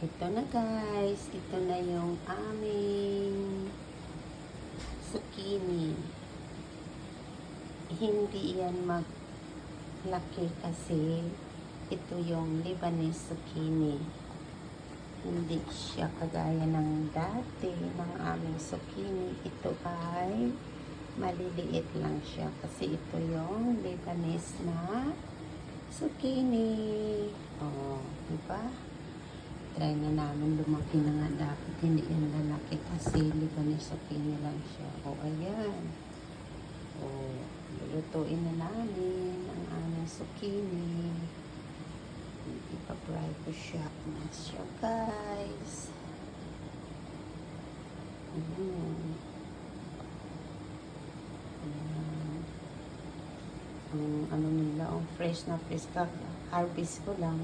Ito na guys, ito na yung aming zucchini. Hindi yan maglaki kasi ito yung Lebanese zucchini. Hindi siya kagaya ng dati ng aming zucchini. Ito ay maliliit lang siya kasi ito yung Lebanese na zucchini. Oh, diba? Try na namin, lumaki na nga dapat. Hindi yan lalaki kasi Lebanese zucchini lang siya. O, ayan. O, lulutuin na namin ang aming zucchini. Ipapry ko siya. Ayan siya, guys. Ayan. Ang ano nila, fresh na fresh ka. Harvest ko lang.